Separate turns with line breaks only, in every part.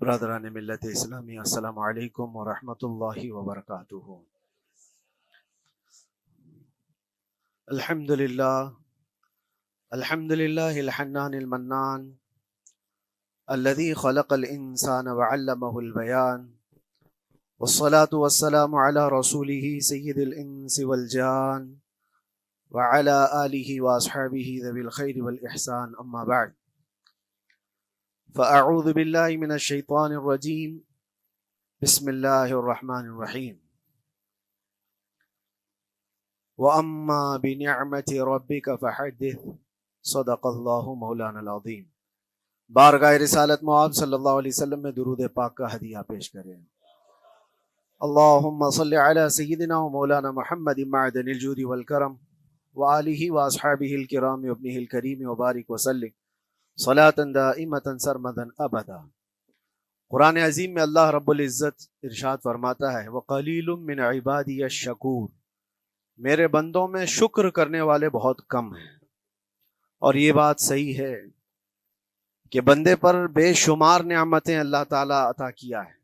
برادران ملت اسلامی، السلام علیکم ورحمۃ اللہ وبرکاتہ۔ الحمد للہ الحنان المنان الذي خلق الانسان وعلمه البیان، والصلاة والسلام على رسوله سید الانس والجان وعلى آلہ واصحابہ ذوی الخیر والاحسان، اما بعد فاعوذ باللہ من الشیطان الرجیم، بسم اللہ الرحمن الرحیم۔ وَأَمَّا بِنِعْمَةِ رَبِّكَ فَحَدِّثْ، صدق اللہ مولانا العظیم۔ بارگاہ رسالت مآب صلی اللہ علیہ وسلم میں درود پاک کا ہدیہ پیش کریں۔ اللہم صلی علی سیدنا و مولانا محمد معدن الجود والکرم وآلہ واصحابہ الکرام وابنہ الکریم وبارک وسلم صلاۃ دائمۃ سرمدا ابدا۔ قرآن عظیم میں اللہ رب العزت ارشاد فرماتا ہے، وَقَلِيلٌ مِّنْ عِبَادِيَ الشَّكُورُ، میرے بندوں میں شکر کرنے والے بہت کم ہیں۔ اور یہ بات صحیح ہے کہ بندے پر بے شمار نعمتیں اللہ تعالیٰ عطا کیا ہے،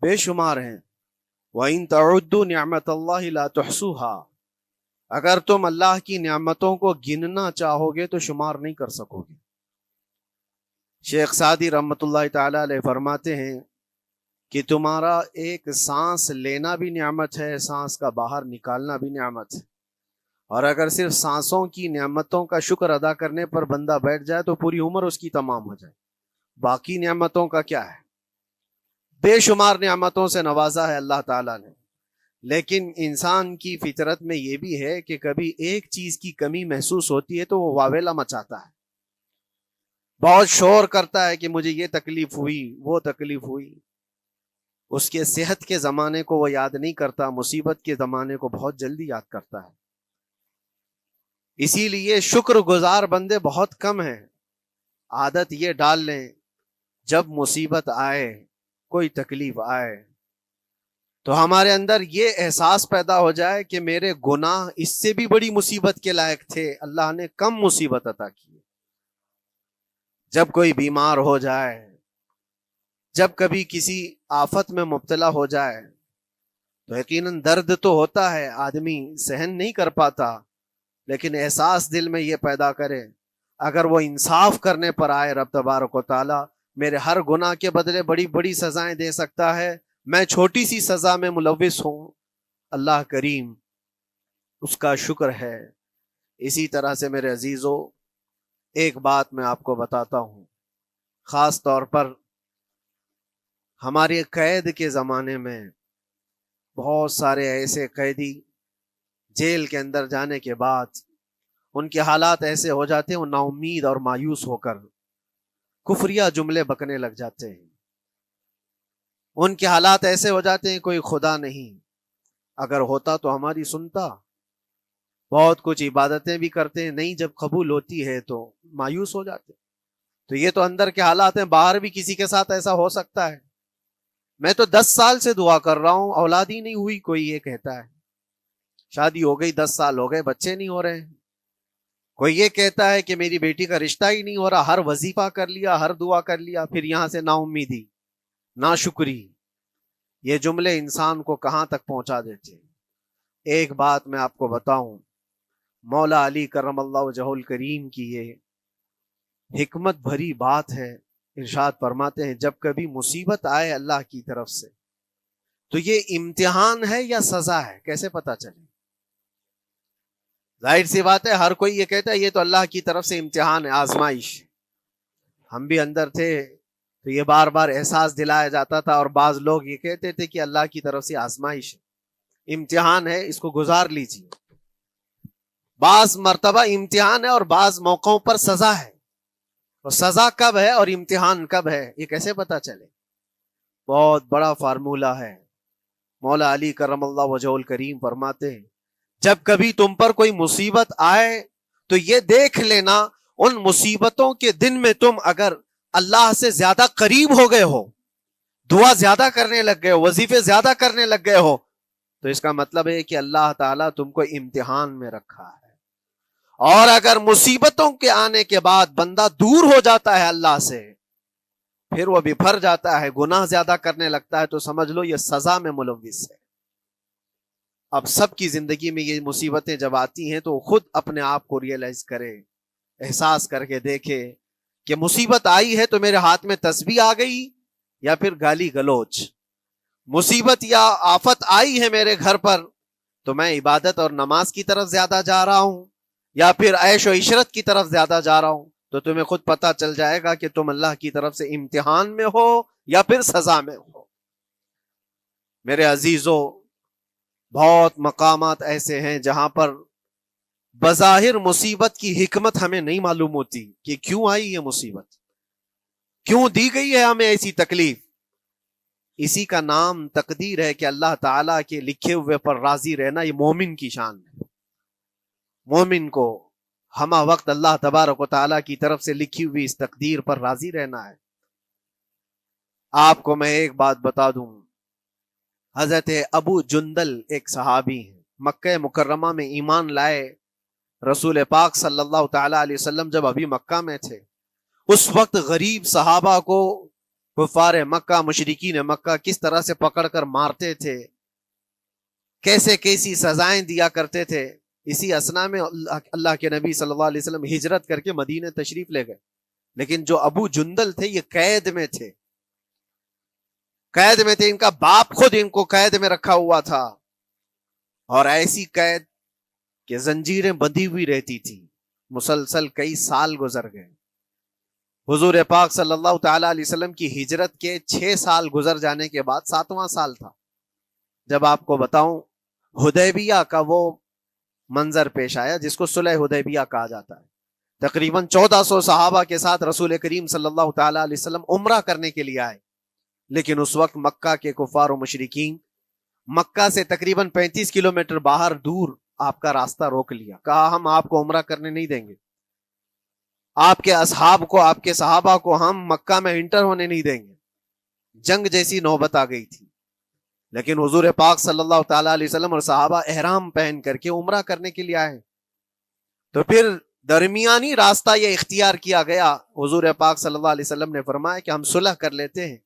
بے شمار ہیں۔ وَإِن تَعُدُّوا نِعْمَتَ اللَّهِ لَا تُحْصُوهَا، اگر تم اللہ کی نعمتوں کو گننا چاہو گے تو شمار نہیں کر سکو گے۔ شیخ سعدی رحمۃ اللہ تعالی علیہ فرماتے ہیں کہ تمہارا ایک سانس لینا بھی نعمت ہے، سانس کا باہر نکالنا بھی نعمت ہے، اور اگر صرف سانسوں کی نعمتوں کا شکر ادا کرنے پر بندہ بیٹھ جائے تو پوری عمر اس کی تمام ہو جائے۔ باقی نعمتوں کا کیا ہے؟ بے شمار نعمتوں سے نوازا ہے اللہ تعالیٰ نے، لیکن انسان کی فطرت میں یہ بھی ہے کہ کبھی ایک چیز کی کمی محسوس ہوتی ہے تو وہ واویلا مچاتا ہے، بہت شور کرتا ہے کہ مجھے یہ تکلیف ہوئی، وہ تکلیف ہوئی۔ اس کے صحت کے زمانے کو وہ یاد نہیں کرتا، مصیبت کے زمانے کو بہت جلدی یاد کرتا ہے۔ اسی لیے شکر گزار بندے بہت کم ہیں۔ عادت یہ ڈال لیں، جب مصیبت آئے، کوئی تکلیف آئے، تو ہمارے اندر یہ احساس پیدا ہو جائے کہ میرے گناہ اس سے بھی بڑی مصیبت کے لائق تھے، اللہ نے کم مصیبت عطا کی۔ جب کوئی بیمار ہو جائے، جب کبھی کسی آفت میں مبتلا ہو جائے تو یقیناً درد تو ہوتا ہے، آدمی سہن نہیں کر پاتا، لیکن احساس دل میں یہ پیدا کرے اگر وہ انصاف کرنے پر آئے رب تبارک و تعالی میرے ہر گناہ کے بدلے بڑی بڑی سزائیں دے سکتا ہے، میں چھوٹی سی سزا میں ملوث ہوں، اللہ کریم اس کا شکر ہے۔ اسی طرح سے میرے عزیزو، ایک بات میں آپ کو بتاتا ہوں، خاص طور پر ہمارے قید کے زمانے میں بہت سارے ایسے قیدی جیل کے اندر جانے کے بعد ان کے حالات ایسے ہو جاتے ہیں، وہ نا امید اور مایوس ہو کر کفریہ جملے بکنے لگ جاتے ہیں۔ ان کے حالات ایسے ہو جاتے ہیں کوئی خدا نہیں، اگر ہوتا تو ہماری سنتا۔ بہت کچھ عبادتیں بھی کرتے ہیں، نہیں جب قبول ہوتی ہے تو مایوس ہو جاتے ہیں۔ تو یہ تو اندر کے حالات ہیں، باہر بھی کسی کے ساتھ ایسا ہو سکتا ہے۔ میں تو 10 سال سے دعا کر رہا ہوں، اولاد ہی نہیں ہوئی، کوئی یہ کہتا ہے۔ شادی ہو گئی، 10 سال ہو گئے، بچے نہیں ہو رہے ہیں۔ کوئی یہ کہتا ہے کہ میری بیٹی کا رشتہ ہی نہیں ہو رہا، ہر وظیفہ کر لیا، ہر دعا کر لیا، پھر یہاں سے نا امیدی، نا شکری۔ یہ جملے انسان کو کہاں تک پہنچا دیتے ہیں۔ ایک بات میں آپ کو بتاؤں، مولا علی کرم اللہ وجہہ الکریم کی یہ حکمت بھری بات ہے۔ ارشاد فرماتے ہیں جب کبھی مصیبت آئے اللہ کی طرف سے تو یہ امتحان ہے یا سزا ہے، کیسے پتا چلے؟ ظاہر سی بات ہے، ہر کوئی یہ کہتا ہے یہ تو اللہ کی طرف سے امتحان ہے، آزمائش۔ ہم بھی اندر تھے تو یہ بار بار احساس دلایا جاتا تھا، اور بعض لوگ یہ کہتے تھے کہ اللہ کی طرف سے آزمائش ہے، امتحان ہے، اس کو گزار لیجیے۔ بعض مرتبہ امتحان ہے اور بعض موقعوں پر سزا ہے، اور سزا کب ہے اور امتحان کب ہے یہ کیسے پتا چلے؟ بہت بڑا فارمولہ ہے۔ مولا علی کرم اللہ وجہہ الکریم فرماتے ہیں جب کبھی تم پر کوئی مصیبت آئے تو یہ دیکھ لینا ان مصیبتوں کے دن میں تم اگر اللہ سے زیادہ قریب ہو گئے ہو، دعا زیادہ کرنے لگ گئے ہو، وظیفے زیادہ کرنے لگ گئے ہو، تو اس کا مطلب ہے کہ اللہ تعالیٰ تم کو امتحان میں رکھا ہے۔ اور اگر مصیبتوں کے آنے کے بعد بندہ دور ہو جاتا ہے اللہ سے، پھر وہ بفر جاتا ہے، گناہ زیادہ کرنے لگتا ہے، تو سمجھ لو یہ سزا میں ملوث ہے۔ اب سب کی زندگی میں یہ مصیبتیں جب آتی ہیں تو خود اپنے آپ کو ریئلائز کرے، احساس کر کے دیکھے کہ مصیبت آئی ہے تو میرے ہاتھ میں تسبیح آ گئی یا پھر گالی گلوچ، مصیبت یا آفت آئی ہے میرے گھر پر تو میں عبادت اور نماز کی طرف زیادہ جا رہا ہوں یا پھر عیش و عشرت کی طرف زیادہ جا رہا ہوں، تو تمہیں خود پتا چل جائے گا کہ تم اللہ کی طرف سے امتحان میں ہو یا پھر سزا میں ہو۔ میرے عزیزو، بہت مقامات ایسے ہیں جہاں پر بظاہر مصیبت کی حکمت ہمیں نہیں معلوم ہوتی کہ کیوں آئی یہ مصیبت، کیوں دی گئی ہے ہمیں ایسی تکلیف۔ اسی کا نام تقدیر ہے کہ اللہ تعالیٰ کے لکھے ہوئے پر راضی رہنا یہ مومن کی شان ہے۔ مومن کو ہمہ وقت اللہ تبارک و تعالیٰ کی طرف سے لکھی ہوئی اس تقدیر پر راضی رہنا ہے۔ آپ کو میں ایک بات بتا دوں، حضرت ابو جندل ایک صحابی ہیں، مکہ مکرمہ میں ایمان لائے، رسول پاک صلی اللہ تعالی علیہ وسلم جب ابھی مکہ میں تھے، اس وقت غریب صحابہ کو کفار مکہ، مشرکین مکہ کس طرح سے پکڑ کر مارتے تھے، کیسے کیسی سزائیں دیا کرتے تھے۔ اسی اسنا میں اللہ کے نبی صلی اللہ علیہ وسلم ہجرت کر کے مدینہ تشریف لے گئے، لیکن جو ابو جندل تھے یہ قید میں تھے، قید میں تھے، ان کا باپ خود ان کو قید میں رکھا ہوا تھا، اور ایسی قید کہ زنجیریں بندھی ہوئی رہتی تھی، مسلسل کئی سال گزر گئے۔ حضور پاک صلی اللہ تعالی علیہ وسلم کی ہجرت کے 6 سال گزر جانے کے بعد 7واں سال تھا جب آپ کو بتاؤں حدیبیہ کا وہ منظر پیش آیا جس کو صلح حدیبیہ کہا جاتا ہے۔ تقریباً 1400 صحابہ کے ساتھ رسول کریم صلی اللہ تعالی علیہ وسلم عمرہ کرنے کے لیے آئے، لیکن اس وقت مکہ کے کفار و مشرکین مکہ سے تقریباً 35 کلومیٹر باہر دور آپ کا راستہ روک لیا، کہا ہم آپ کو عمرہ کرنے نہیں دیں گے، آپ کے اصحاب کو، آپ کے صحابہ کو ہم مکہ میں انٹر ہونے نہیں دیں گے۔ جنگ جیسی نوبت آ گئی تھی، لیکن حضور پاک صلی اللہ تعالی علیہ وسلم اور صحابہ احرام پہن کر کے عمرہ کرنے کے لیے آئے، تو پھر درمیانی راستہ یہ اختیار کیا گیا۔ حضور پاک صلی اللہ علیہ وسلم نے فرمایا کہ ہم صلح کر لیتے ہیں،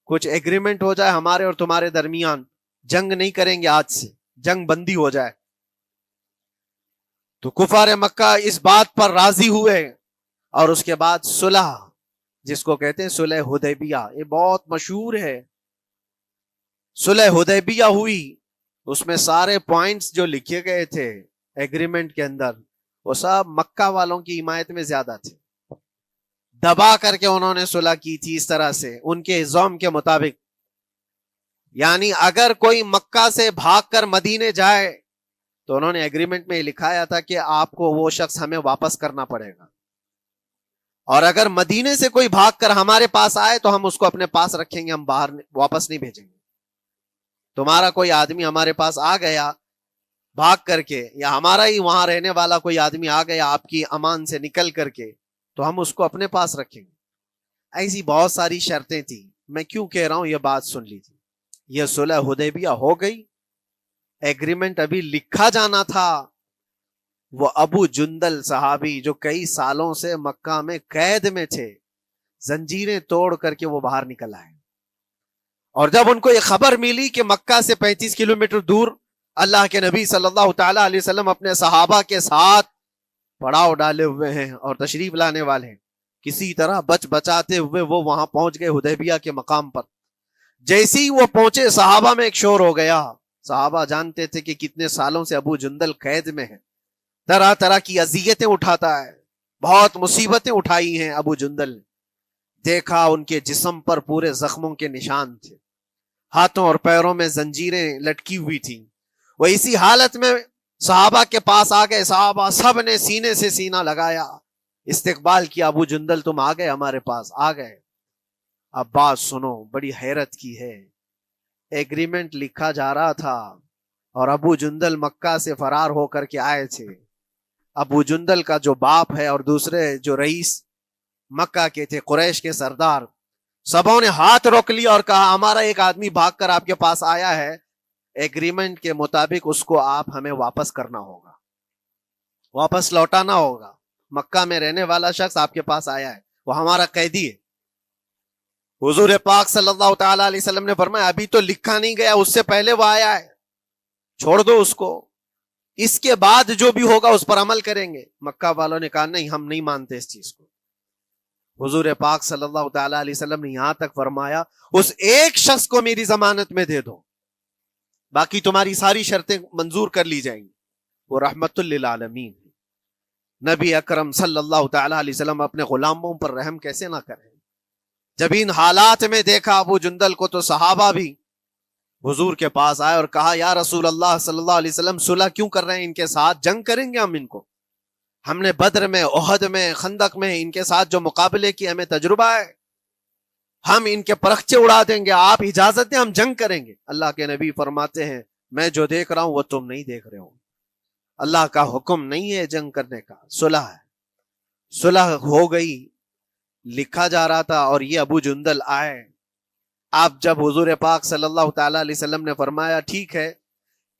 کچھ ایگریمنٹ ہو جائے ہمارے اور تمہارے درمیان، جنگ نہیں کریں گے، آج سے جنگ بندی ہو جائے۔ تو کفار مکہ اس بات پر راضی ہوئے، اور اس کے بعد صلح، جس کو کہتے ہیں صلح حدیبیہ، یہ بہت مشہور ہے۔ صلح حدیبیہ ہوئی، اس میں سارے پوائنٹس جو لکھے گئے تھے ایگریمنٹ کے اندر وہ سب مکہ والوں کی حمایت میں زیادہ تھے، دبا کر کے انہوں نے صلح کی تھی اس طرح سے ان کے زوم کے مطابق، یعنی اگر کوئی مکہ سے بھاگ کر مدینے جائے تو انہوں نے ایگریمنٹ میں لکھایا تھا کہ آپ کو وہ شخص ہمیں واپس کرنا پڑے گا، اور اگر مدینے سے کوئی بھاگ کر ہمارے پاس آئے تو ہم اس کو اپنے پاس رکھیں گے، ہم باہر واپس نہیں بھیجیں گے۔ تمہارا کوئی آدمی ہمارے پاس آ گیا بھاگ کر کے، یا ہمارا ہی وہاں رہنے والا کوئی آدمی آ گیا آپ کی امان سے نکل کر کے، تو ہم اس کو اپنے پاس رکھیں گے۔ ایسی بہت ساری شرطیں تھیں، میں کیوں کہہ رہا ہوں یہ بات سن لیجیے۔ یہ صلح حدیبیہ ہو گئی، ایگریمنٹ ابھی لکھا جانا تھا، وہ ابو جندل صحابی جو کئی سالوں سے مکہ میں قید میں تھے، زنجیریں توڑ کر کے وہ باہر نکل آئے، اور جب ان کو یہ خبر ملی کہ مکہ سے 35 کلومیٹر دور اللہ کے نبی صلی اللہ تعالی علیہ وسلم اپنے صحابہ کے ساتھ پڑاؤ ڈالے ہوئے ہیں اور تشریف لانے والے ہیں، کسی طرح بچ بچاتے ہوئے وہ وہاں پہنچ گئے حدیبیہ کے مقام پر۔ جیسے ہی وہ پہنچے صحابہ میں ایک شور ہو گیا، صحابہ جانتے تھے کہ کتنے سالوں سے ابو جندل قید میں ہے، طرح طرح کی اذیتیں اٹھاتا ہے، بہت مصیبتیں اٹھائی ہیں ابو جندل۔ دیکھا ان کے جسم پر پورے زخموں کے نشان تھے، ہاتھوں اور پیروں میں زنجیریں لٹکی ہوئی تھیں۔ وہ اسی حالت میں صحابہ کے پاس آ گئے، صحابہ سب نے سینے سے سینہ لگایا، استقبال کیا، ابو جندل تم آ گئے ہمارے پاس، آ گئے۔ اب بات سنو، بڑی حیرت کی ہے، ایگریمنٹ لکھا جا رہا تھا اور ابو جندل مکہ سے فرار ہو کر کے آئے تھے۔ ابو جندل کا جو باپ ہے اور دوسرے جو رئیس مکہ کے تھے، قریش کے سردار، سبوں نے ہاتھ روک لیا اور کہا ہمارا ایک آدمی بھاگ کر آپ کے پاس آیا ہے، ایگریمنٹ کے مطابق اس کو آپ ہمیں واپس کرنا ہوگا، واپس لوٹانا ہوگا۔ مکہ میں رہنے والا شخص آپ کے پاس آیا ہے، وہ ہمارا قیدی ہے۔ حضور پاک صلی اللہ تعالی علیہ وسلم نے فرمایا ابھی تو لکھا نہیں گیا، اس سے پہلے وہ آیا ہے، چھوڑ دو اس کو، اس کے بعد جو بھی ہوگا اس پر عمل کریں گے۔ مکہ والوں نے کہا نہیں، ہم نہیں مانتے اس چیز کو۔ حضور پاک صلی اللہ تعالی علیہ وسلم نے یہاں تک فرمایا اس ایک شخص کو میری ضمانت میں دے دو، باقی تمہاری ساری شرطیں منظور کر لی جائیں گی۔ وہ رحمت للعالمین، نبی اکرم صلی اللہ تعالی علیہ وسلم اپنے غلاموں پر رحم کیسے نہ کریں؟ جب ان حالات میں دیکھا ابو جندل کو تو صحابہ بھی حضور کے پاس آئے اور کہا یا رسول اللہ صلی اللہ علیہ وسلم صلح کیوں کر رہے ہیں ان کے ساتھ؟ جنگ کریں گے ہم ان کو، ہم نے بدر میں، احد میں، خندق میں ان کے ساتھ جو مقابلے کی ہمیں تجربہ ہے، ہم ان کے پرخچے اڑا دیں گے، آپ اجازت دیں ہم جنگ کریں گے۔ اللہ کے نبی فرماتے ہیں میں جو دیکھ رہا ہوں وہ تم نہیں دیکھ رہے ہو، اللہ کا حکم نہیں ہے جنگ کرنے کا، صلح ہے۔ صلح ہو گئی، لکھا جا رہا تھا، اور یہ ابو جندل آئے۔ آپ جب حضور پاک صلی اللہ تعالی علیہ وسلم نے فرمایا ٹھیک ہے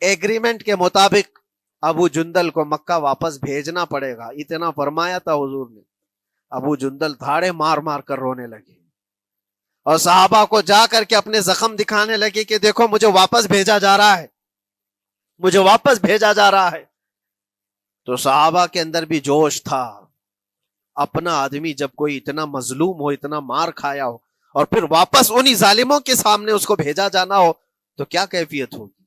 ایگریمنٹ کے مطابق ابو جندل کو مکہ واپس بھیجنا پڑے گا، اتنا فرمایا تھا حضور نے، ابو جندل دھاڑے مار مار کر رونے لگے اور صحابہ کو جا کر کے اپنے زخم دکھانے لگے کہ دیکھو مجھے واپس بھیجا جا رہا ہے، مجھے واپس بھیجا جا رہا ہے۔ تو صحابہ کے اندر بھی جوش تھا، اپنا آدمی جب کوئی اتنا مظلوم ہو، اتنا مار کھایا ہو، اور پھر واپس انہی ظالموں کے سامنے اس کو بھیجا جانا ہو تو کیا کیفیت ہوگی۔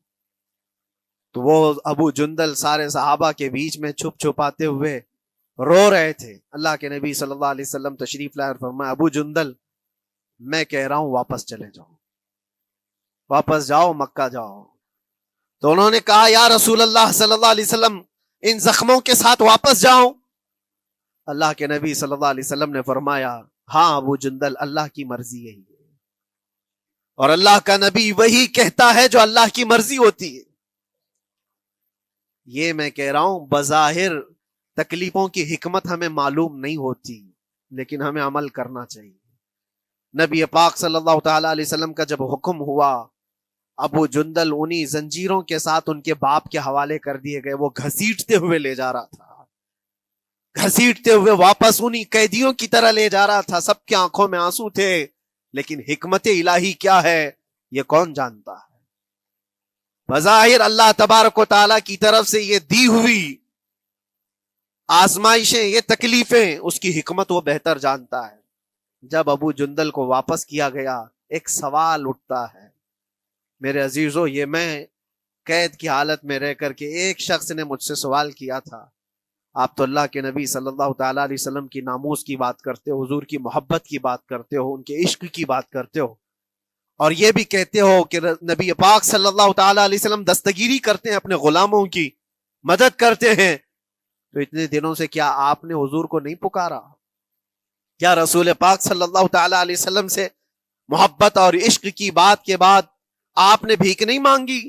تو وہ ابو جندل سارے صحابہ کے بیچ میں چھپ چھپاتے ہوئے رو رہے تھے۔ اللہ کے نبی صلی اللہ علیہ وسلم تشریف لائے اور فرمایا ابو جندل میں کہہ رہا ہوں واپس چلے جاؤ، واپس جاؤ، مکہ جاؤ۔ تو انہوں نے کہا یا رسول اللہ صلی اللہ علیہ وسلم ان زخموں کے ساتھ واپس جاؤ؟ اللہ کے نبی صلی اللہ علیہ وسلم نے فرمایا ہاں ابو جندل اللہ کی مرضی یہی ہے، اور اللہ کا نبی وہی کہتا ہے جو اللہ کی مرضی ہوتی ہے۔ یہ میں کہہ رہا ہوں بظاہر تکلیفوں کی حکمت ہمیں معلوم نہیں ہوتی، لیکن ہمیں عمل کرنا چاہیے۔ نبی پاک صلی اللہ تعالی علیہ وسلم کا جب حکم ہوا، ابو جندل انہی زنجیروں کے ساتھ ان کے باپ کے حوالے کر دیے گئے، وہ گھسیٹتے ہوئے لے جا رہا تھا، گھسیٹتے ہوئے واپس انہی قیدیوں کی طرح لے جا رہا تھا۔ سب کی آنکھوں میں آنسو تھے، لیکن حکمت الہی کیا ہے یہ کون جانتا ہے؟ بظاہر اللہ تبارک و تعالیٰ کی طرف سے یہ دی ہوئی آزمائشیں، یہ تکلیفیں، اس کی حکمت وہ بہتر جانتا ہے۔ جب ابو جندل کو واپس کیا گیا ایک سوال اٹھتا ہے میرے عزیزو، یہ میں قید کی حالت میں رہ کر کے ایک شخص نے مجھ سے سوال کیا تھا، آپ تو اللہ کے نبی صلی اللہ تعالی علیہ وسلم کی ناموس کی بات کرتے ہو، حضور کی محبت کی بات کرتے ہو، ان کے عشق کی بات کرتے ہو، اور یہ بھی کہتے ہو کہ نبی پاک صلی اللہ تعالی علیہ وسلم دستگیری کرتے ہیں، اپنے غلاموں کی مدد کرتے ہیں، تو اتنے دنوں سے کیا آپ نے حضور کو نہیں پکارا؟ کیا رسول پاک صلی اللہ تعالی علیہ وسلم سے محبت اور عشق کی بات کے بعد آپ نے بھیک نہیں مانگی؟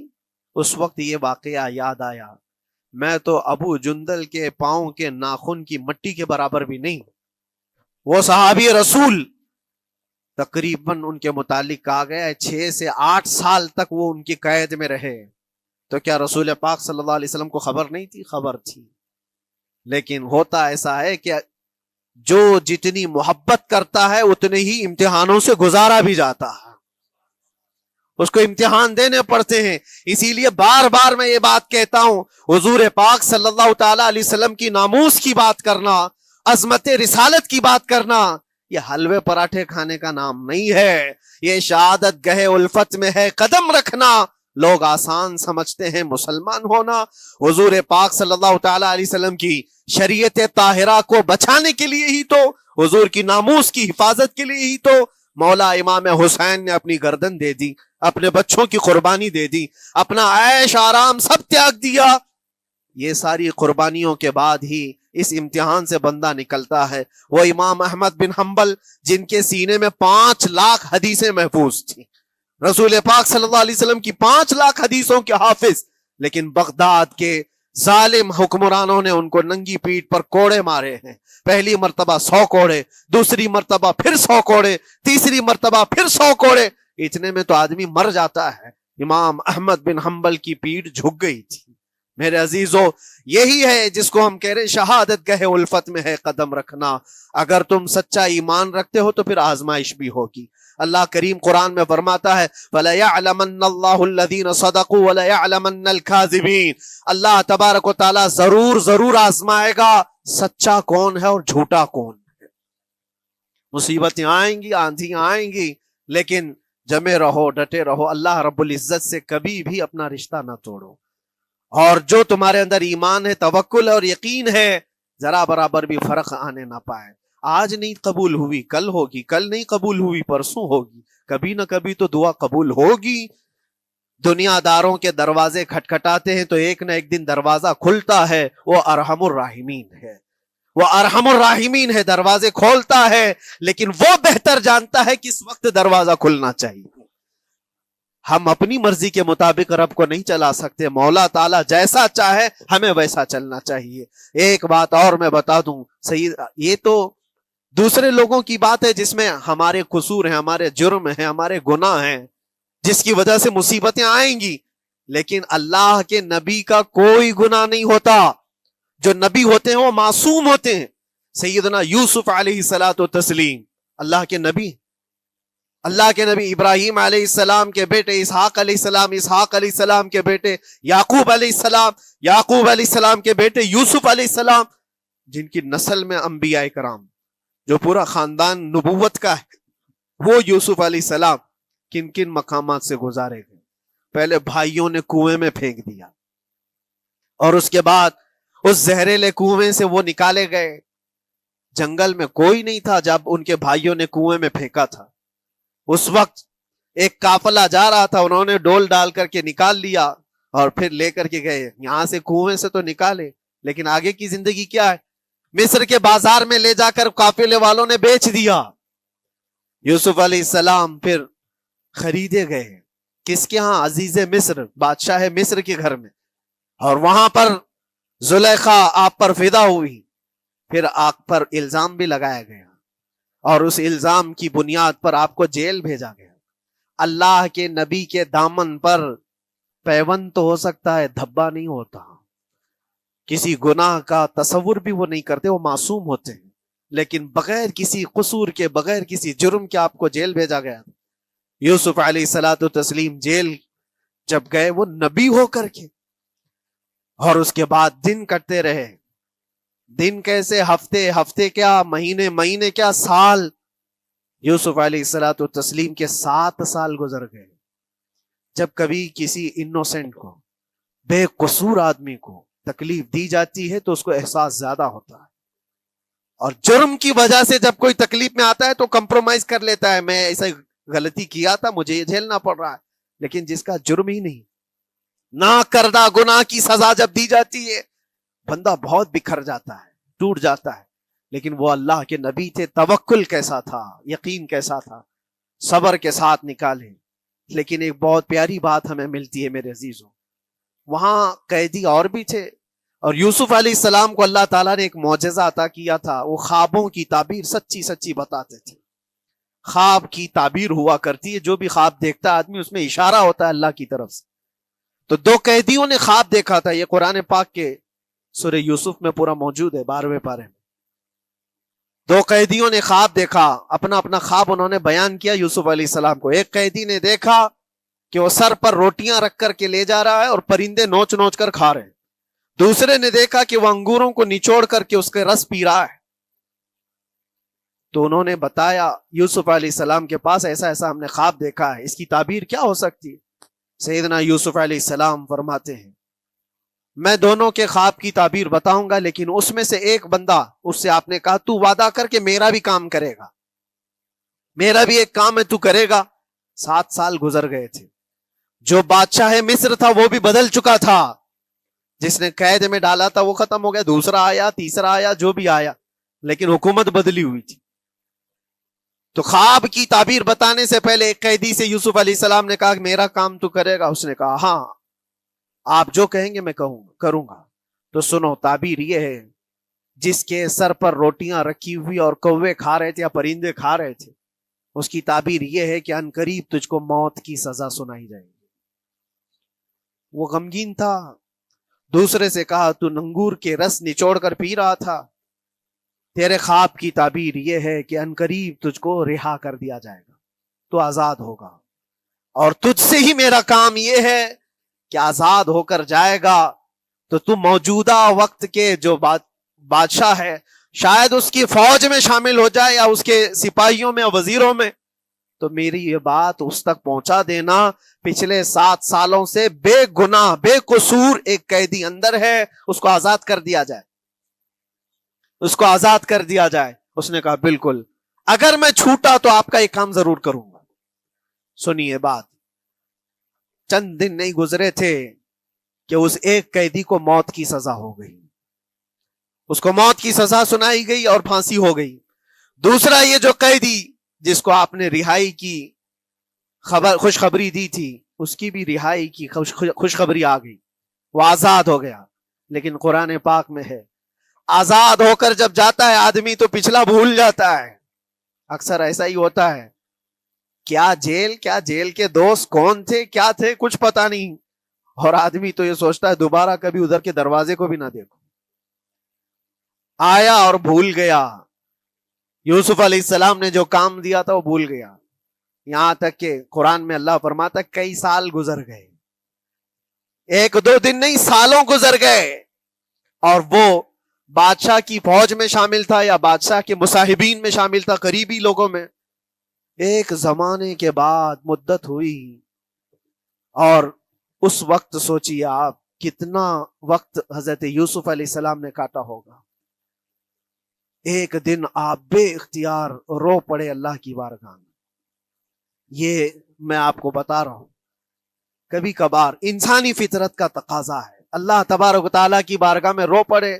اس وقت یہ واقعہ یاد آیا، میں تو ابو جندل کے پاؤں کے ناخن کی مٹی کے برابر بھی نہیں۔ وہ صحابی رسول تقریباً ان کے متعلق کہا گیا ہے 6 سے 8 سال تک وہ ان کی قید میں رہے، تو کیا رسول پاک صلی اللہ علیہ وسلم کو خبر نہیں تھی؟ خبر تھی، لیکن ہوتا ایسا ہے کہ جو جتنی محبت کرتا ہے اتنے ہی امتحانوں سے گزارا بھی جاتا ہے، اس کو امتحان دینے پڑتے ہیں۔ اسی لیے بار بار میں یہ بات کہتا ہوں، حضور پاک صلی اللہ تعالی علیہ وسلم کی ناموس کی بات کرنا، عظمت رسالت کی بات کرنا، یہ حلوے پراٹھے کھانے کا نام نہیں ہے، یہ شہادت گہے الفت میں ہے قدم رکھنا۔ لوگ آسان سمجھتے ہیں مسلمان ہونا، حضور پاک صلی اللہ تعالی علیہ وسلم کی شریعت طاہرہ کو بچانے کے لیے ہی تو، حضور کی ناموس کی حفاظت کے لیے ہی تو مولا امام حسین نے اپنی گردن دے دی، اپنے بچوں کی قربانی دے دی، اپنا عیش آرام سب تیاگ دیا۔ یہ ساری قربانیوں کے بعد ہی اس امتحان سے بندہ نکلتا ہے۔ وہ امام احمد بن حنبل جن کے سینے میں 5 لاکھ حدیثیں محفوظ تھیں، رسول پاک صلی اللہ علیہ وسلم کی 5 لاکھ حدیثوں کے حافظ، لیکن بغداد کے ظالم حکمرانوں نے ان کو ننگی پیٹھ پر کوڑے مارے ہیں، پہلی مرتبہ 100 کوڑے، دوسری مرتبہ پھر 100 کوڑے، تیسری مرتبہ پھر 100 کوڑے، اتنے میں تو آدمی مر جاتا ہے۔ امام احمد بن حنبل کی پیٹھ جھک گئی تھی۔ میرے عزیزو، یہی ہے جس کو ہم کہہ رہے شہادت گہے الفت میں ہے قدم رکھنا۔ اگر تم سچا ایمان رکھتے ہو تو پھر آزمائش بھی ہوگی، اللہ کریم قرآن میں فرماتا ہے وَلَيَعْلَمَنَّ اللَّهُ الَّذِينَ صَدَقُوا وَلَيَعْلَمَنَّ الْكَاذِبِينَ، اللہ تبارک و تعالیٰ ضرور آزمائے گا سچا کون ہے اور جھوٹا کون ہے۔ مصیبتیں آئیں گی، آندھیاں آئیں گی، لیکن جمے رہو، ڈٹے رہو، اللہ رب العزت سے کبھی بھی اپنا رشتہ نہ توڑو، اور جو تمہارے اندر ایمان ہے، توکل اور یقین ہے، ذرا برابر بھی فرق آنے نہ پائے۔ آج نہیں قبول ہوئی کل ہوگی، کل نہیں قبول ہوئی پرسوں ہوگی، کبھی نہ کبھی تو دعا قبول ہوگی۔ دنیا داروں کے دروازے کھٹکھٹاتے ہیں تو ایک نہ ایک دن دروازہ کھلتا ہے، وہ ارحم الراحمین ہے، وہ ارحم الراحمین ہے، دروازے کھولتا ہے، لیکن وہ بہتر جانتا ہے کس وقت دروازہ کھلنا چاہیے۔ ہم اپنی مرضی کے مطابق رب کو نہیں چلا سکتے، مولا تعالیٰ جیسا چاہے ہمیں ویسا چلنا چاہیے۔ ایک بات اور میں بتا دوں سید، یہ تو دوسرے لوگوں کی بات ہے جس میں ہمارے قصور ہیں، ہمارے جرم ہیں، ہمارے گناہ ہیں، جس کی وجہ سے مصیبتیں آئیں گی، لیکن اللہ کے نبی کا کوئی گناہ نہیں ہوتا۔ جو نبی ہوتے ہیں وہ معصوم ہوتے ہیں۔ سیدنا یوسف علیہ الصلاۃ والتسلیم اللہ کے نبی، اللہ کے نبی ابراہیم علیہ السلام کے بیٹے اسحاق علیہ السلام، اسحاق علیہ السلام کے بیٹے یعقوب علیہ السلام، یعقوب علیہ السلام کے بیٹے یوسف علیہ السلام، جن کی نسل میں انبیاء کرام، جو پورا خاندان نبوت کا ہے، وہ یوسف علیہ السلام کن کن مقامات سے گزارے گئے۔ پہلے بھائیوں نے کنویں میں پھینک دیا، اور اس کے بعد اس زہریلے کنویں سے وہ نکالے گئے۔ جنگل میں کوئی نہیں تھا جب ان کے بھائیوں نے کنویں میں پھینکا تھا۔ اس وقت ایک قافلہ جا رہا تھا، انہوں نے ڈول ڈال کر کے نکال لیا اور پھر لے کر کے گئے۔ یہاں سے کنویں سے تو نکالے، لیکن آگے کی زندگی کیا ہے؟ مصر کے بازار میں لے جا کر قافلے والوں نے بیچ دیا۔ یوسف علیہ السلام پھر خریدے گئے، کس کے ہاں؟ عزیز مصر، بادشاہ مصر کے گھر میں، اور وہاں پر زلیخا آپ پر فدا ہوئی۔ پھر آپ پر الزام بھی لگایا گیا، اور اس الزام کی بنیاد پر آپ کو جیل بھیجا گیا۔ اللہ کے نبی کے دامن پر پیوند تو ہو سکتا ہے، دھبا نہیں ہوتا۔ کسی گناہ کا تصور بھی وہ نہیں کرتے، وہ معصوم ہوتے ہیں، لیکن بغیر کسی قصور کے، بغیر کسی جرم کے آپ کو جیل بھیجا گیا۔ یوسف علیہ الصلاۃ والتسلیم جیل جب گئے، وہ نبی ہو کر کے، اور اس کے بعد دن کٹتے رہے۔ دن کیسے؟ ہفتے، ہفتے کیا مہینے، مہینے کیا سال۔ یوسف علیہ الصلاۃ والتسلیم کے 7 سال گزر گئے۔ جب کبھی کسی انوسینٹ کو، بے قصور آدمی کو تکلیف دی جاتی ہے تو اس کو احساس زیادہ ہوتا ہے، اور جرم کی وجہ سے جب کوئی تکلیف میں آتا ہے تو کمپرومائز کر لیتا ہے، میں ایسا غلطی کیا تھا، مجھے یہ جھیلنا پڑ رہا ہے۔ لیکن جس کا جرم ہی نہیں، نہ کردہ گناہ کی سزا جب دی جاتی ہے، بندہ بہت بکھر جاتا ہے، ٹوٹ جاتا ہے۔ لیکن وہ اللہ کے نبی تھے، توکل کیسا تھا، یقین کیسا تھا، صبر کے ساتھ نکالے۔ لیکن ایک بہت پیاری بات ہمیں ملتی ہے میرے عزیزوں، وہاں قیدی اور بھی تھے، اور یوسف علیہ السلام کو اللہ تعالیٰ نے ایک معجزہ عطا کیا تھا۔ وہ خوابوں کی تعبیر سچی سچی بتاتے تھے۔ خواب کی تعبیر ہوا کرتی ہے، جو بھی خواب دیکھتا ہے آدمی، اس میں اشارہ ہوتا ہے اللہ کی طرف سے۔ تو 2 قیدیوں نے خواب دیکھا تھا، یہ قرآن پاک کے سورہ یوسف میں پورا موجود ہے، 12ویں پارے میں۔ 2 قیدیوں نے خواب دیکھا، اپنا اپنا خواب انہوں نے بیان کیا یوسف علیہ السلام کو۔ ایک قیدی نے دیکھا کہ وہ سر پر روٹیاں رکھ کر کے لے جا رہا ہے اور پرندے نوچ نوچ کر کھا رہے ہیں۔ دوسرے نے دیکھا کہ وہ انگوروں کو نچوڑ کر کے اس کے رس پی رہا ہے۔ تو انہوں نے بتایا یوسف علیہ السلام کے پاس، ایسا ایسا ہم نے خواب دیکھا ہے، اس کی تعبیر کیا ہو سکتی ہے؟ سیدنا یوسف علیہ السلام فرماتے ہیں، میں دونوں کے خواب کی تعبیر بتاؤں گا، لیکن اس میں سے ایک بندہ، اس سے آپ نے کہا تو وعدہ کر کے میرا بھی کام کرے گا، میرا بھی ایک کام ہے، تو کرے گا۔ 7 سال گزر گئے تھے، جو بادشاہ مصر تھا وہ بھی بدل چکا تھا، جس نے قید میں ڈالا تھا وہ ختم ہو گیا، دوسرا آیا، تیسرا آیا، جو بھی آیا، لیکن حکومت بدلی ہوئی تھی۔ تو خواب کی تعبیر بتانے سے پہلے ایک قیدی سے یوسف علیہ السلام نے کہا کہ میرا کام تو کرے گا؟ اس نے کہا ہاں، آپ جو کہیں گے میں کروں گا۔ تو سنو، تعبیر یہ ہے، جس کے سر پر روٹیاں رکھی ہوئی اور کوے کھا رہے تھے یا پرندے کھا رہے تھے، اس کی تعبیر یہ ہے کہ ان قریب تجھ کو موت کی سزا سنائی جائے گی۔ وہ غمگین تھا۔ دوسرے سے کہا تو انگور کے رس نچوڑ کر پی رہا تھا، تیرے خواب کی تعبیر یہ ہے کہ ان قریب تجھ کو رہا کر دیا جائے گا۔ تو آزاد ہوگا، اور تجھ سے ہی میرا کام یہ ہے کہ آزاد ہو کر جائے گا تو تو موجودہ وقت کے جو بادشاہ ہے شاید اس کی فوج میں شامل ہو جائے یا اس کے سپاہیوں میں وزیروں میں، تو میری یہ بات اس تک پہنچا دینا، پچھلے 7 سالوں سے بے گناہ بے قصور ایک قیدی اندر ہے، اس کو آزاد کر دیا جائے، اس کو آزاد کر دیا جائے۔ اس نے کہا بالکل، اگر میں چھوٹا تو آپ کا یہ کام ضرور کروں گا۔ سنیے بات، چند دن نہیں گزرے تھے کہ اس ایک قیدی کو موت کی سزا ہو گئی، اس کو موت کی سزا سنائی گئی اور پھانسی ہو گئی۔ دوسرا یہ جو قیدی جس کو آپ نے رہائی کی خوشخبری دی تھی، اس کی بھی رہائی کی خوشخبری آ گئی، وہ آزاد ہو گیا۔ لیکن قرآن پاک میں ہے آزاد ہو کر جب جاتا ہے آدمی تو پچھلا بھول جاتا ہے، اکثر ایسا ہی ہوتا ہے۔ کیا جیل کے دوست کون تھے کیا تھے کچھ پتا نہیں، اور آدمی تو یہ سوچتا ہے دوبارہ کبھی ادھر کے دروازے کو بھی نہ دیکھو، آیا اور بھول گیا۔ یوسف علیہ السلام نے جو کام دیا تھا وہ بھول گیا، یہاں تک کہ قرآن میں اللہ فرماتا کئی سال گزر گئے، 1-2 دن نہیں سالوں گزر گئے، اور وہ بادشاہ کی فوج میں شامل تھا یا بادشاہ کے مصاحبین میں شامل تھا، قریبی لوگوں میں۔ ایک زمانے کے بعد مدت ہوئی، اور اس وقت سوچیے آپ کتنا وقت حضرت یوسف علیہ السلام نے کاٹا ہوگا۔ ایک دن آپ بے اختیار رو پڑے اللہ کی بارگاہ میں۔ یہ میں آپ کو بتا رہا ہوں، کبھی کبھار انسانی فطرت کا تقاضا ہے، اللہ تبارک و تعالیٰ کی بارگاہ میں رو پڑے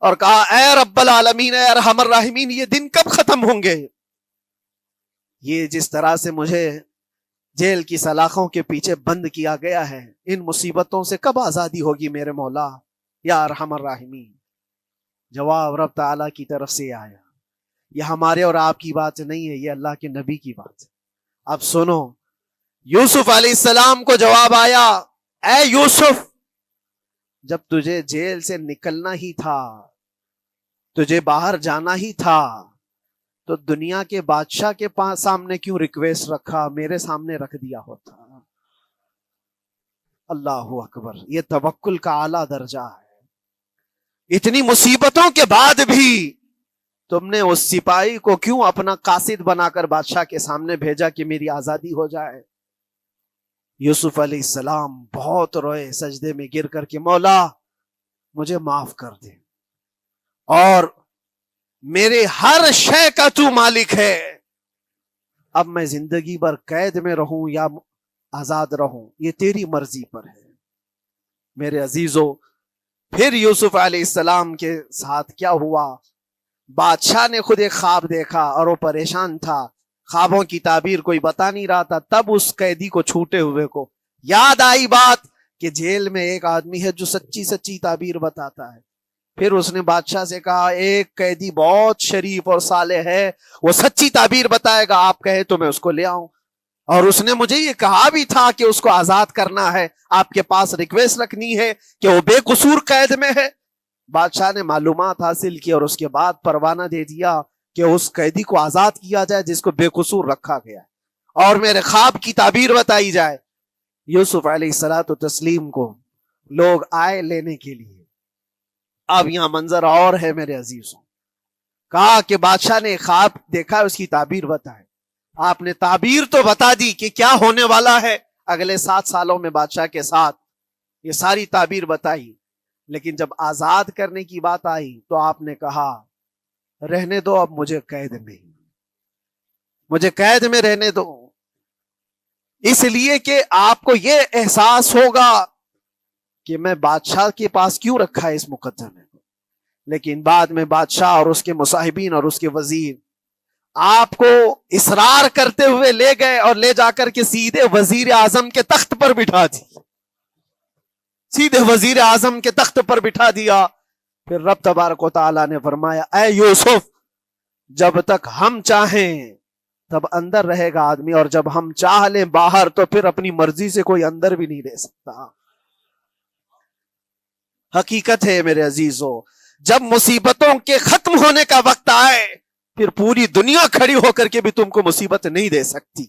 اور کہا اے رب العالمین، اے ارحم الراحمین، یہ دن کب ختم ہوں گے؟ یہ جس طرح سے مجھے جیل کی سلاخوں کے پیچھے بند کیا گیا ہے، ان مصیبتوں سے کب آزادی ہوگی میرے مولا یا ارحم الراحمین؟ جواب رب تعالیٰ کی طرف سے آیا، یہ ہمارے اور آپ کی بات نہیں ہے، یہ اللہ کے نبی کی بات ہے۔ اب سنو، یوسف علیہ السلام کو جواب آیا، اے یوسف، جب تجھے جیل سے نکلنا ہی تھا، تجھے باہر جانا ہی تھا، تو دنیا کے بادشاہ کے سامنے کیوں ریکویسٹ رکھا، میرے سامنے رکھ دیا ہوتا۔ اللہ اکبر، یہ توکل کا اعلیٰ درجہ ہے۔ اتنی مصیبتوں کے بعد بھی تم نے اس سپاہی کو کیوں اپنا قاصد بنا کر بادشاہ کے سامنے بھیجا کہ میری آزادی ہو جائے؟ یوسف علیہ السلام بہت روئے، سجدے میں گر کر کے مولا مجھے معاف کر دے، اور میرے ہر شے کا تو مالک ہے، اب میں زندگی بھر قید میں رہوں یا آزاد رہوں یہ تیری مرضی پر ہے۔ میرے عزیزو، پھر یوسف علیہ السلام کے ساتھ کیا ہوا؟ بادشاہ نے خود ایک خواب دیکھا اور وہ پریشان تھا، خوابوں کی تعبیر کوئی بتا نہیں رہا تھا۔ تب اس قیدی کو چھوٹے ہوئے کو یاد آئی بات کہ جیل میں ایک آدمی ہے جو سچی سچی تعبیر بتاتا ہے۔ پھر اس نے بادشاہ سے کہا ایک قیدی بہت شریف اور صالح ہے، وہ سچی تعبیر بتائے گا، آپ کہے تو میں اس کو لے آؤں، اور اس نے مجھے یہ کہا بھی تھا کہ اس کو آزاد کرنا ہے، آپ کے پاس ریکویسٹ رکھنی ہے کہ وہ بے قصور قید میں ہے۔ بادشاہ نے معلومات حاصل کی اور اس کے بعد پروانہ دے دیا کہ اس قیدی کو آزاد کیا جائے جس کو بے قصور رکھا گیا ہے، اور میرے خواب کی تعبیر بتائی جائے۔ یوسف علیہ الصلوۃ والتسلیم کو لوگ آئے لینے کے لیے۔ اب یہاں منظر اور ہے میرے عزیزوں، کہا کہ بادشاہ نے خواب دیکھا، اس کی تعبیر بتائے۔ آپ نے تعبیر تو بتا دی کہ کیا ہونے والا ہے اگلے 7 سالوں میں بادشاہ کے ساتھ، یہ ساری تعبیر بتائی، لیکن جب آزاد کرنے کی بات آئی تو آپ نے کہا رہنے دو، اب مجھے قید میں رہنے دو، اس لیے کہ آپ کو یہ احساس ہوگا کہ میں بادشاہ کے پاس کیوں رکھا ہے اس مقدمے کو۔ لیکن بعد میں بادشاہ اور اس کے مصاحبین اور اس کے وزیر آپ کو اصرار کرتے ہوئے لے گئے اور لے جا کر کے سیدھے وزیر اعظم کے تخت پر بٹھا دی، سیدھے وزیر اعظم کے تخت پر بٹھا دیا۔ پھر رب تبارک و تعالیٰ نے فرمایا اے یوسف، جب تک ہم چاہیں تب اندر رہے گا آدمی، اور جب ہم چاہ لیں باہر تو پھر اپنی مرضی سے کوئی اندر بھی نہیں رہ سکتا۔ حقیقت ہے میرے عزیزو، جب مصیبتوں کے ختم ہونے کا وقت آئے پھر پوری دنیا کھڑی ہو کر کے بھی تم کو مصیبت نہیں دے سکتی۔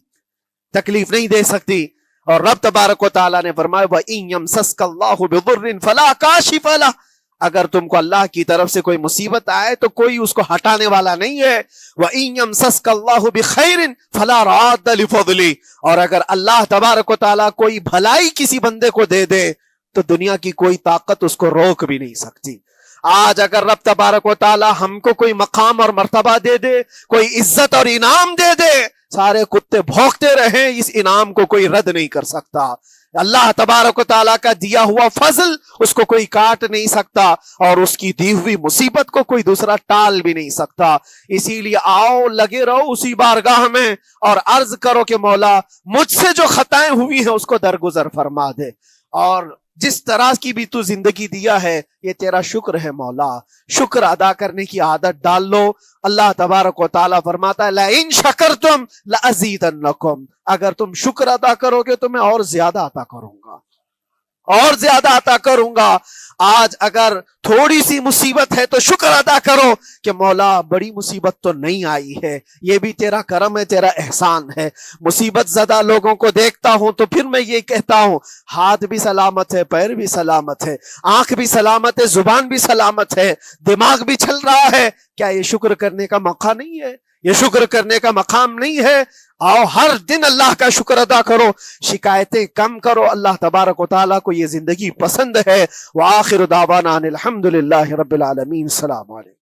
تکلیف نہیں دے سکتی. اور رب تبارک و تعالیٰ نے فرمایا وَإِن يَمْسَسْكَ اللَّهُ بِضُرٍّ فَلَا كَاشِفَ لَهُ، اگر تم کو اللہ کی طرف سے کوئی مصیبت آئے تو کوئی اس کو ہٹانے والا نہیں ہے. وَإِن يَمْسَسْكَ اللَّهُ بِخَيْرٍ فَلَا رَادَّ لِفَضْلِهِ، اور اگر اللہ تبارک و تعالیٰ کوئی بھلائی کسی بندے کو دے دے تو دنیا کی کوئی طاقت اس کو روک بھی نہیں سکتی. آج اگر رب تبارک و تعالیٰ ہم کو کوئی مقام اور مرتبہ دے دے، کوئی عزت اور انعام دے دے، سارے کتے بھونکتے رہیں، اس انعام کو کوئی رد نہیں کر سکتا. اللہ تبارک و تعالیٰ کا دیا ہوا فضل اس کو کوئی کاٹ نہیں سکتا، اور اس کی دی ہوئی مصیبت کو کوئی دوسرا ٹال بھی نہیں سکتا. اسی لیے آؤ لگے رہو اسی بارگاہ میں اور عرض کرو کہ مولا مجھ سے جو خطائیں ہوئی ہیں اس کو درگزر فرما دے، اور جس طرح کی بھی تو زندگی دیا ہے یہ تیرا شکر ہے مولا. شکر ادا کرنے کی عادت ڈال لو. اللہ تبارک و تعالیٰ فرماتا ہے لَإِن شَكَرْتُمْ لَأَزِيدَنَّكُمْ، اگر تم شکر ادا کرو گے تو میں اور زیادہ عطا کروں گا، اور زیادہ عطا کروں گا. آج اگر تھوڑی سی مصیبت ہے تو شکر ادا کرو کہ مولا بڑی مصیبت تو نہیں آئی ہے، یہ بھی تیرا کرم ہے، تیرا احسان ہے. مصیبت زدہ لوگوں کو دیکھتا ہوں تو پھر میں یہ کہتا ہوں ہاتھ بھی سلامت ہے، پیر بھی سلامت ہے، آنکھ بھی سلامت ہے، زبان بھی سلامت ہے، دماغ بھی چل رہا ہے. کیا یہ شکر کرنے کا موقع نہیں ہے؟ یہ شکر کرنے کا مقام نہیں ہے؟ آؤ ہر دن اللہ کا شکر ادا کرو، شکایتیں کم کرو. اللہ تبارک و تعالیٰ کو یہ زندگی پسند ہے. وآخر دعوانا ان الحمد للہ رب العالمین. السلام علیکم.